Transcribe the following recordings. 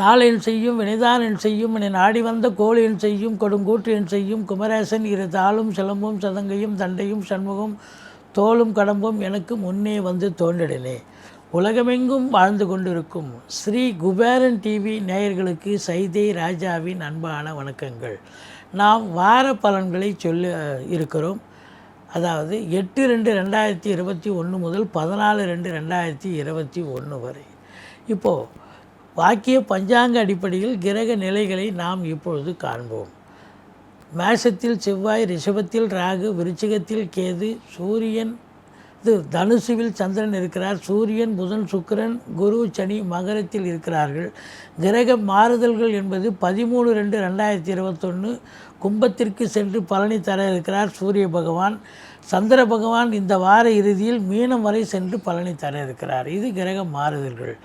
நாளென் செய்யும் வினைதான் என் செய்யும் என நாடி வந்த கோள் என் செய்யும் கொடுங்கூற்று என் செய்யும் குமரேசன் இரு தாளும் சிலம்பும் சதங்கையும் தண்டையும் சண்முகம் தோளும் கடம்பும் எனக்கு முன்னே வந்து தோன்றிடனே. உலகமெங்கும் வாழ்ந்து கொண்டிருக்கும் ஸ்ரீ குபேரன் டிவி நேயர்களுக்கு சைதை ராஜாவின் அன்பான வணக்கங்கள். நாம் வார பலன்களை சொல்ல இருக்கிறோம். அதாவது 8/2/2021 முதல் 14/2/2021 வரை. இப்போது வாக்கிய பஞ்சாங்க அடிப்படையில் கிரக நிலைகளை நாம் இப்பொழுது காண்போம். மேஷத்தில் செவ்வாய், ரிஷபத்தில் ராகு, விருச்சிகத்தில் கேது, சூரியன் தனுசுவில் சந்திரன் இருக்கிறார். சூரியன், புதன், சுக்கிரன், குரு, சனி மகரத்தில் இருக்கிறார்கள். கிரக மாறுதல்கள் என்பது 13/2/2021 கும்பத்திற்கு சென்று பலனை தர இருக்கிறார் சூரிய பகவான். சந்திர பகவான் இந்த வார இறுதியில் மீனம் வரை சென்று பலனை தர இருக்கிறார். இது கிரக மாறுதல்கள்.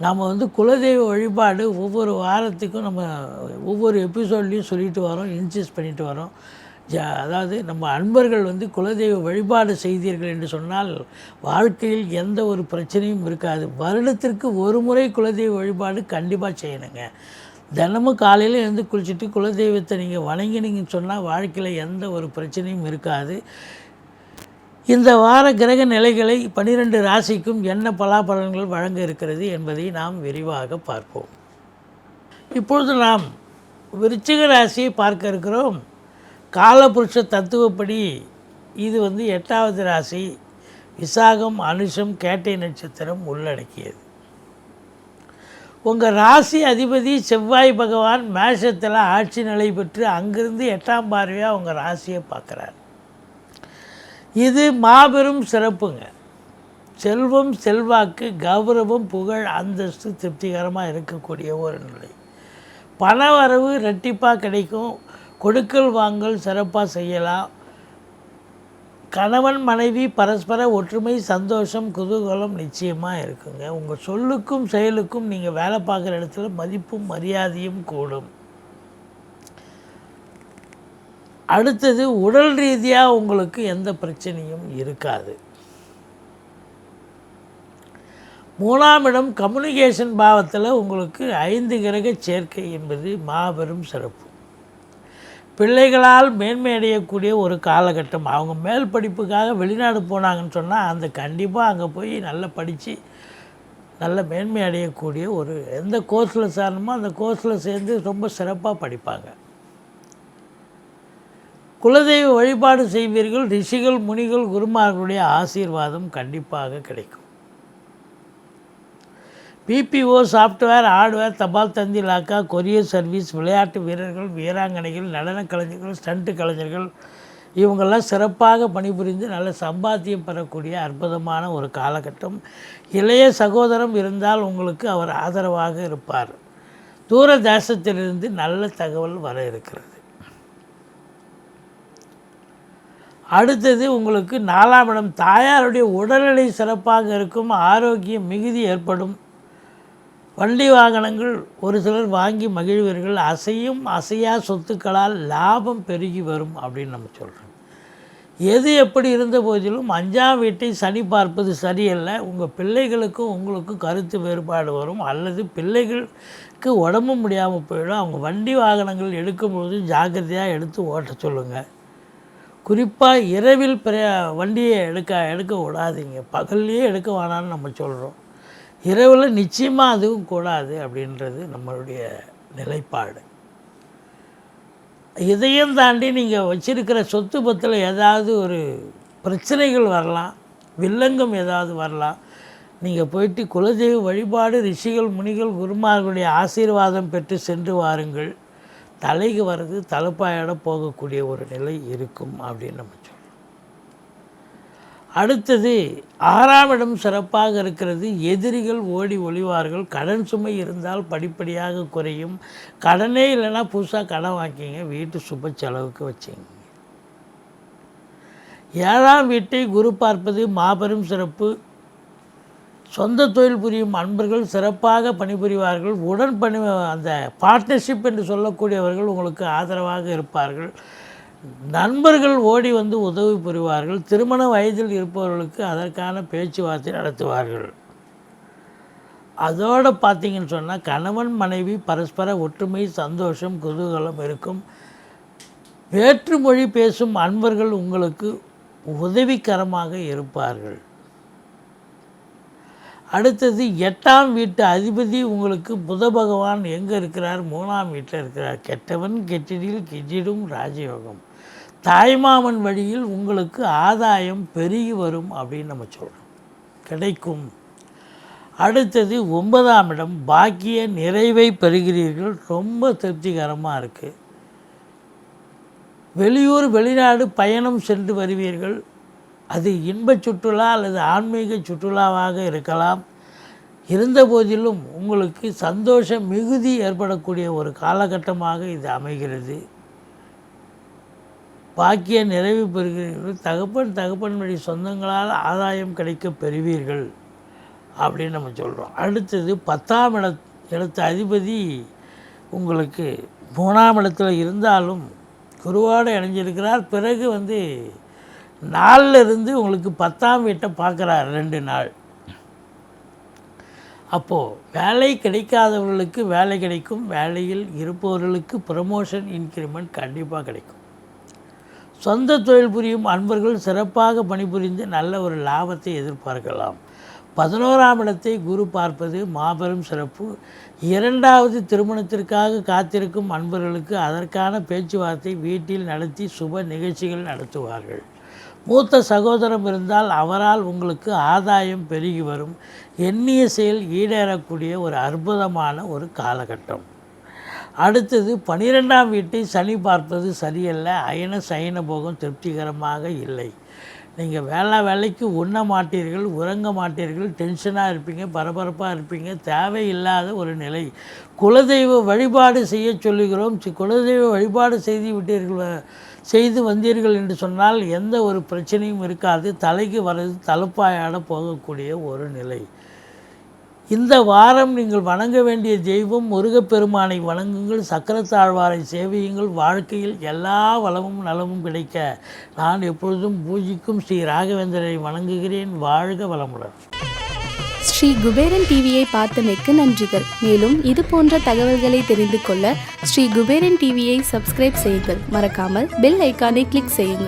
நம்ம குலதெய்வ வழிபாடு ஒவ்வொரு வாரத்துக்கும் நம்ம ஒவ்வொரு எபிசோட்லேயும் சொல்லிட்டு வரோம், இன்சிஸ்ட் பண்ணிட்டு வரோம். அதாவது நம்ம அன்பர்கள் குலதெய்வ வழிபாடு செய்தீர்கள் என்று சொன்னால் வாழ்க்கையில் எந்த ஒரு பிரச்சனையும் இருக்காது. வருடத்திற்கு ஒரு முறை குலதெய்வ வழிபாடு கண்டிப்பாக செய்யணுங்க. தினமும் காலையில் எழுந்து குளிச்சுட்டு குலதெய்வத்தை நீங்கள் வணங்கினீங்கன்னு சொன்னால் வாழ்க்கையில் எந்த ஒரு பிரச்சனையும் இருக்காது. இந்த வார கிரக நிலைகளை 12 ராசிக்கும் என்ன பலாபலன்கள் வழங்க இருக்கிறது என்பதை நாம் விரிவாக பார்ப்போம். இப்பொழுது நாம் விருச்சிக ராசியை பார்க்க இருக்கிறோம். காலபுருஷ தத்துவப்படி இது 8வது ராசி. விசாகம், அனுஷம், கேட்டை நட்சத்திரம் உள்ளடக்கியது. உங்கள் ராசி அதிபதி செவ்வாய் பகவான் மேஷத்தில் ஆட்சி நிலை பெற்று அங்கிருந்து 8ஆம் பார்வையாக உங்கள் ராசியை பார்க்குறார். இது மாபெரும் சிறப்புங்க. செல்வம், செல்வாக்கு, கௌரவம், புகழ், அந்தஸ்து திருப்திகரமாக இருக்கக்கூடிய ஒரு நிலை. பண வரவு ரெட்டிப்பாக கிடைக்கும். கொடுக்கல் வாங்கல் சிறப்பாக செய்யலாம். கணவன் மனைவி பரஸ்பர ஒற்றுமை, சந்தோஷம், குதூகலம் நிச்சயமாக இருக்குங்க. உங்கள் சொல்லுக்கும் செயலுக்கும் நீங்கள் வேலை பார்க்குற இடத்துல மதிப்பும் மரியாதையும் கூடும். அடுத்தது உடல் ரீதியாக உங்களுக்கு எந்த பிரச்சனையும் இருக்காது. 3ஆம் இடம் கம்யூனிகேஷன் பாவத்தில் உங்களுக்கு 5 கிரக சேர்க்கை என்பது மாபெரும் சிறப்பு. பிள்ளைகளால் மேன்மை அடையக்கூடிய ஒரு காலகட்டம். அவங்க மேல் படிப்புக்காக வெளிநாடு போனாங்கன்னு சொன்னால் அந்த கண்டிப்பாக அங்கே போய் நல்லா படித்து நல்ல மேன்மை அடையக்கூடிய ஒரு எந்த கோர்ஸில் சேரணுமோ அந்த கோர்ஸில் சேர்ந்து ரொம்ப சிறப்பாக படிப்பாங்க. குலதெய்வ வழிபாடு செய்வீர்கள். ரிஷிகள், முனிகள், குருமார்களுடைய ஆசீர்வாதம் கண்டிப்பாக கிடைக்கும். பிபிஓ, சாஃப்ட்வேர், ஹார்ட்வேர், தபால் தந்தி லாக்கா, கொரியர் சர்வீஸ், விளையாட்டு வீரர்கள், வீராங்கனைகள், நடன கலைஞர்கள், ஸ்டண்ட்டு கலைஞர்கள் இவங்கெல்லாம் சிறப்பாக பணிபுரிந்து நல்ல சம்பாத்தியம் பெறக்கூடிய அற்புதமான ஒரு காலகட்டம். இளைய சகோதரம் இருந்தால் உங்களுக்கு அவர் ஆதரவாக இருப்பார். தூர தேசத்திலிருந்து நல்ல தகவல் வர இருக்கிறது. அடுத்தது உங்களுக்கு 4ஆம் இடம். தாயாருடைய உடல்நிலை சிறப்பாக இருக்கும். ஆரோக்கியம் மிகுதி ஏற்படும். வண்டி வாகனங்கள் ஒரு சிலர் வாங்கி மகிழ்வீர்கள். அசையும் அசையா சொத்துக்களால் லாபம் பெருகி வரும் அப்படின்னு நம்ம சொல்கிறோம். எது எப்படி இருந்த போதிலும் 5ஆம் வீட்டை சனி பார்ப்பது சரியல்ல. உங்கள் பிள்ளைகளுக்கும் உங்களுக்கும் கருத்து வேறுபாடு வரும். அல்லது பிள்ளைகளுக்கு உடம்பு முடியாமல் போயிடும். அவங்க வண்டி வாகனங்கள் எடுக்கும்போது ஜாக்கிரதையாக எடுத்து ஓட்ட சொல்லுங்கள். குறிப்பாக இரவில் வண்டியை எடுக்க விடாதீங்க. பகல்லையே எடுக்க வேணான்னு நம்ம சொல்கிறோம். இரவில் நிச்சயமாக அதுவும் கூடாது அப்படின்றது நம்மளுடைய நிலைப்பாடு. இதையும் தாண்டி நீங்கள் வச்சிருக்கிற சொத்து பத்தில் ஏதாவது ஒரு பிரச்சனைகள் வரலாம், வில்லங்கம் ஏதாவது வரலாம். நீங்கள் போயிட்டு குலதெய்வ வழிபாடு, ரிஷிகள், முனிகள், குருமார்களுடைய ஆசீர்வாதம் பெற்று சென்று வாருங்கள். தலைக்கு வர்றது தலைப்பாயோட போகக்கூடிய ஒரு நிலை இருக்கும் அப்படின்னு நம்ம சொல்கிறோம். அடுத்தது 6ஆம் இடம் சிறப்பாக இருக்கிறது. எதிரிகள் ஓடி ஒளிவார்கள். கடன் சுமை இருந்தால் படிப்படியாக குறையும். கடனே இல்லைன்னா புதுசாக கடன் வாங்கிங்க, வீட்டு சுப செலவுக்கு வச்சிங்க. 7ஆம் வீட்டை குரு பார்ப்பது மாபெரும் சிறப்பு. சொந்த தொழில் புரியும் அன்பர்கள் சிறப்பாக பணிபுரிவார்கள். அந்த பார்ட்னர்ஷிப் என்று சொல்லக்கூடியவர்கள் உங்களுக்கு ஆதரவாக இருப்பார்கள். நண்பர்கள் ஓடி வந்து உதவி புரிவார்கள். திருமண வயதில் இருப்பவர்களுக்கு அதற்கான பேச்சுவார்த்தை நடத்துவார்கள். அதோடு பார்த்தீங்கன்னு சொன்னால் கணவன் மனைவி பரஸ்பர ஒற்றுமை, சந்தோஷம், குதூகலம் இருக்கும். வேற்றுமொழி பேசும் அன்பர்கள் உங்களுக்கு உதவிகரமாக இருப்பார்கள். அடுத்தது 8ஆம் வீட்டு அதிபதி உங்களுக்கு புத பகவான் எங்கே இருக்கிறார்? 3ஆம் வீட்டில் இருக்கிறார். கெட்டவன் கெட்டிடில் கெட்டிடும் ராஜயோகம். தாய்மாமன் வழியில் உங்களுக்கு ஆதாயம் பெருகி வரும் அப்படின்னு நம்ம சொல்கிறோம், கிடைக்கும். அடுத்தது 9ஆம் இடம் பாக்கிய நிறைவை பெறுகிறீர்கள். ரொம்ப திருப்திகரமாக இருக்குது. வெளியூர் வெளிநாடு பயணம் சென்று வருவீர்கள். அது இன்ப சுற்றுலா அல்லது ஆன்மீக சுற்றுலாவாக இருக்கலாம். இருந்த போதிலும் உங்களுக்கு சந்தோஷ மிகுதி ஏற்படக்கூடிய ஒரு காலகட்டமாக இது அமைகிறது. பாக்கிய நிறைவு பெறுகிறீர்கள். தகப்பன் வழி சொந்தங்களால் ஆதாயம் கிடைக்க பெறுவீர்கள் அப்படின்னு நம்ம சொல்கிறோம். அடுத்தது 10ஆம் இடத்து அதிபதி உங்களுக்கு 3ஆம் இடத்துல இருந்தாலும் குருவோடு இணைஞ்சிருக்கிறார். பிறகு 4 இருந்து உங்களுக்கு 10ஆம் வீட்டை பார்க்குறார் 2 நாள். அப்போது வேலை கிடைக்காதவர்களுக்கு வேலை கிடைக்கும். வேலையில் இருப்பவர்களுக்கு ப்ரமோஷன், இன்க்ரிமெண்ட் கண்டிப்பாக கிடைக்கும். சொந்த தொழில் புரியும் அன்பர்கள் சிறப்பாக பணிபுரிந்து நல்ல ஒரு லாபத்தை எதிர்பார்க்கலாம். 11ஆம் இடத்தை குரு பார்ப்பது மாபெரும் சிறப்பு. 2வது திருமணத்திற்காக காத்திருக்கும் அன்பர்களுக்கு அதற்கான பேச்சுவார்த்தை வீட்டில் நடத்தி சுப நிகழ்ச்சிகள் நடத்துவார்கள். மூத்த சகோதரம் இருந்தால் அவரால் உங்களுக்கு ஆதாயம் பெருகி வரும். எண்ணிய செயல் ஈடேறக்கூடிய ஒரு அற்புதமான ஒரு காலகட்டம். அடுத்தது 12ஆம் வீட்டை சனி பார்ப்பது சரியல்ல. அயன சயன போகம் திருப்திகரமாக இல்லை. நீங்கள் வேலைக்கு உண்ண மாட்டீர்கள், உறங்க மாட்டீர்கள், டென்ஷனாக இருப்பீங்க, பரபரப்பாக இருப்பீங்க, தேவையில்லாத ஒரு நிலை. குலதெய்வ வழிபாடு செய்ய சொல்லுகிறோம். குலதெய்வ வழிபாடு செய்து வந்தீர்கள் என்று சொன்னால் எந்த ஒரு பிரச்சனையும் இருக்காது. தலைக்கு வர்றது தலப்பாயாட போகக்கூடிய ஒரு நிலை. இந்த வாரம் நீங்கள் வணங்க வேண்டிய தெய்வம் முருகப்பெருமானை வணங்குங்கள். சக்கரத்தாழ்வாரை சேவியுங்கள். வாழ்க்கையில் எல்லா வளமும் நலமும் கிடைக்க நான் எப்பொழுதும் பூஜிக்கும் ஸ்ரீ ராகவேந்திரரை வணங்குகிறேன். வாழ்க வளமுடன். ஸ்ரீ குபேரன் டிவியை பார்த்தமைக்கு நன்றிகள். மேலும் இது போன்ற தகவல்களை தெரிந்து கொள்ள ஸ்ரீ குபேரன் டிவியை சப்ஸ்கிரைப் செய்யுங்கள். மறக்காமல் பெல் ஐக்கானை கிளிக் செய்யுங்கள்.